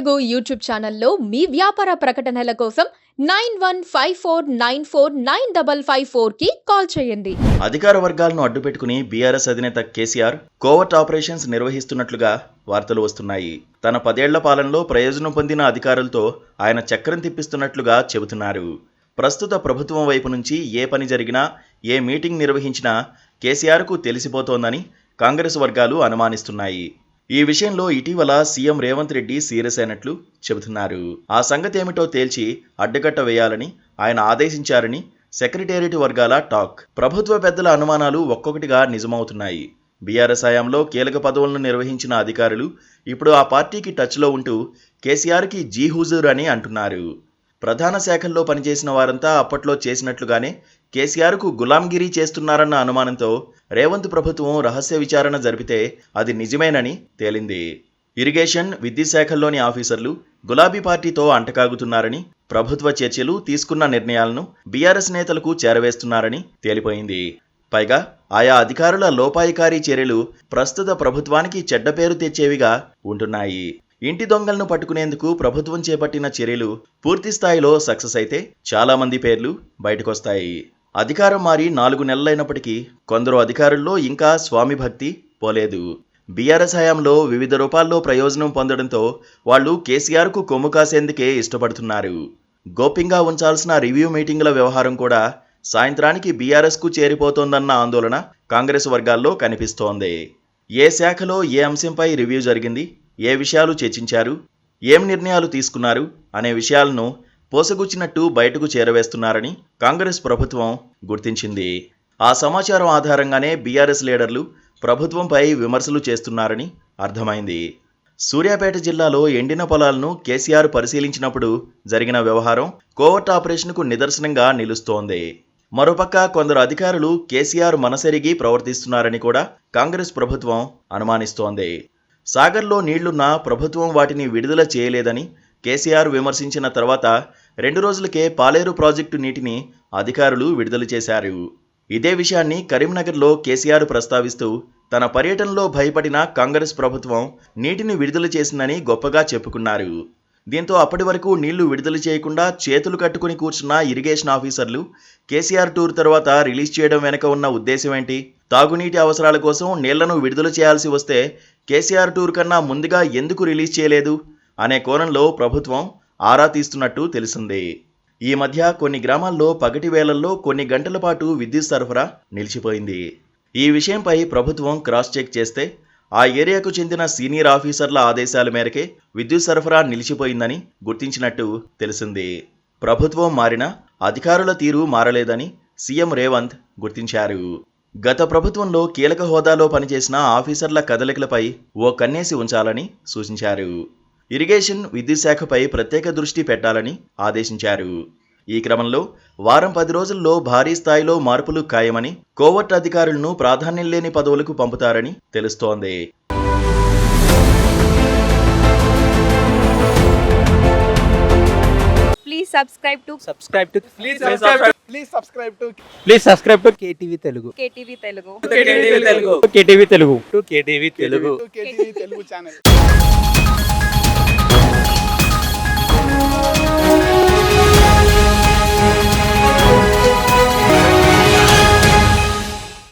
Telugu YouTube ఛానల్లో మీ వ్యాపార ప్రకటనల కోసం 9154949554 కి కాల్ చేయండి. అధికార వర్గాలను అడ్డుపెట్టుకుని బీఆర్ఎస్ అధినేత కేసీఆర్ కోవర్ట్ ఆపరేషన్స్ నిర్వహిస్తున్నట్లుగా వార్తలు వస్తున్నాయి. తన 10 ఏళ్ల పాలనలో ప్రయోజనం పొందిన అధికారులతో ఆయన చక్రం తిప్పిస్తున్నట్లుగా చెబుతున్నారు. ప్రస్తుత ప్రభుత్వం వైపు నుంచి ఏ పని జరిగినా, ఏ మీటింగ్ నిర్వహించినా కేసీఆర్కు తెలిసిపోతోందని కాంగ్రెస్ వర్గాలు అనుమానిస్తున్నాయి. ఈ విషయంలో ఇటీవల సీఎం రేవంత్ రెడ్డి సీరియస్ అయినట్లు చెబుతున్నారు. ఆ సంగతి ఏమిటో తేల్చి అడ్డుకట్ట వేయాలని ఆయన ఆదేశించారని సెక్రటేరియట్ వర్గాల టాక్. ప్రభుత్వ పెద్దల అనుమానాలు ఒక్కొక్కటిగా నిజమవుతున్నాయి. బీఆర్ఎస్ హయాంలో కీలక పదవులను నిర్వహించిన అధికారులు ఇప్పుడు ఆ పార్టీకి టచ్లో ఉంటూ కేసీఆర్కి జీ హుజూర్ అని అంటున్నారు. ప్రధాన శాఖల్లో పనిచేసిన వారంతా అప్పట్లో చేసినట్లుగానే కేసీఆర్కు గులాంగిరీ చేస్తున్నారన్న అనుమానంతో రేవంత్ ప్రభుత్వం రహస్య విచారణ జరిపితే అది నిజమేనని తేలింది. ఇరిగేషన్, విద్యుత్ శాఖల్లోని ఆఫీసర్లు గులాబీ పార్టీతో అంటకాగుతున్నారని, ప్రభుత్వ చర్చలు తీసుకున్న నిర్ణయాలను బీఆర్ఎస్ నేతలకు చేరవేస్తున్నారని తేలిపోయింది. పైగా ఆయా అధికారుల లోపాయికారీ చర్యలు ప్రస్తుత ప్రభుత్వానికి చెడ్డ పేరు తెచ్చేవిగా ఉంటున్నాయి. ఇంటి దొంగలను పట్టుకునేందుకు ప్రభుత్వం చేపట్టిన చర్యలు పూర్తి స్థాయిలో సక్సెస్ అయితే చాలా మంది పేర్లు బయటకొస్తాయి. అధికారం మారి 4 నెలలైనప్పటికీ కొందరు అధికారుల్లో ఇంకా స్వామి భక్తి పోలేదు. బీఆర్ఎస్ హయాంలో వివిధ రూపాల్లో ప్రయోజనం పొందడంతో వాళ్ళు కేసీఆర్కు కొమ్ము కాసేందుకే ఇష్టపడుతున్నారు. గోప్యంగా ఉంచాల్సిన రివ్యూ మీటింగుల వ్యవహారం కూడా సాయంత్రానికి బీఆర్ఎస్కు చేరిపోతోందన్న ఆందోళన కాంగ్రెస్ వర్గాల్లో కనిపిస్తోంది. ఏ శాఖలో ఏ అంశంపై రివ్యూ జరిగింది, ఏ విషయాలు చర్చించారు, ఏం నిర్ణయాలు తీసుకున్నారు అనే విషయాలను పోసగుచ్చినట్టు బయటకు చేరవేస్తున్నారని కాంగ్రెస్ ప్రభుత్వం గుర్తించింది. ఆ సమాచారం ఆధారంగానే బీఆర్ఎస్ లీడర్లు ప్రభుత్వంపై విమర్శలు చేస్తున్నారని అర్థమైంది. సూర్యాపేట జిల్లాలో ఎండిన పొలాలను కేసీఆర్ పరిశీలించినప్పుడు జరిగిన వ్యవహారం కోవర్ట్ ఆపరేషన్కు నిదర్శనంగా నిలుస్తోంది. మరోపక్క కొందరు అధికారులు కేసీఆర్ మనసెరిగి ప్రవర్తిస్తున్నారని కూడా కాంగ్రెస్ ప్రభుత్వం అనుమానిస్తోంది. సాగర్లో నీళ్లున్నా ప్రభుత్వం వాటిని విడుదల చేయలేదని కేసీఆర్ విమర్శించిన తర్వాత 2 రోజులకే పాలేరు ప్రాజెక్టు నీటిని అధికారులు విడుదల చేశారు. ఇదే విషయాన్ని కరీంనగర్లో కేసీఆర్ ప్రస్తావిస్తూ తన పర్యటనలో భయపడిన కాంగ్రెస్ ప్రభుత్వం నీటిని విడుదల చేసిందని గొప్పగా చెప్పుకున్నారు. దీంతో అప్పటి వరకు నీళ్లు విడుదల చేయకుండా చేతులు కట్టుకుని కూర్చున్న ఇరిగేషన్ ఆఫీసర్లు కేసీఆర్ టూర్ తర్వాత రిలీజ్ చేయడం వెనుక ఉన్న ఉద్దేశం ఏంటి? తాగునీటి అవసరాల కోసం నీళ్లను విడుదల చేయాల్సి వస్తే కేసీఆర్ టూర్ కన్నా ముందుగా ఎందుకు రిలీజ్ చేయలేదు అనే కోణంలో ప్రభుత్వం ఆరా తీస్తున్నట్టు తెలిసింది. ఈ మధ్య కొన్ని గ్రామాల్లో పగటి వేళల్లో కొన్ని గంటల పాటు విద్యుత్ సరఫరా నిలిచిపోయింది. ఈ విషయంపై ప్రభుత్వం క్రాస్ చెక్ చేస్తే ఆ ఏరియాకు చెందిన సీనియర్ ఆఫీసర్ల ఆదేశాల మేరకే విద్యుత్ సరఫరా నిలిచిపోయిందని గుర్తించినట్టు తెలిసింది. ప్రభుత్వం మారినా అధికారుల తీరు మారలేదని సీఎం రేవంత్ గుర్తించారు. గత ప్రభుత్వంలో కీలక హోదాలో పనిచేసిన ఆఫీసర్ల కదలికలపై ఓ కన్నేసి ఉంచాలని సూచించారు. ఇరిగేషన్, విద్యుత్ శాఖపై ప్రత్యేక దృష్టి పెట్టాలని ఆదేశించారు. ఈ క్రమంలో వారం 10 రోజుల్లో భారీ స్థాయిలో మార్పులు ఖాయమని, కోవర్ట్ అధికారులను ప్రాధాన్యం లేని పదవులకు పంపుతారని తెలుస్తోంది. Please subscribe to KTV Telugu. KTV Telugu channel.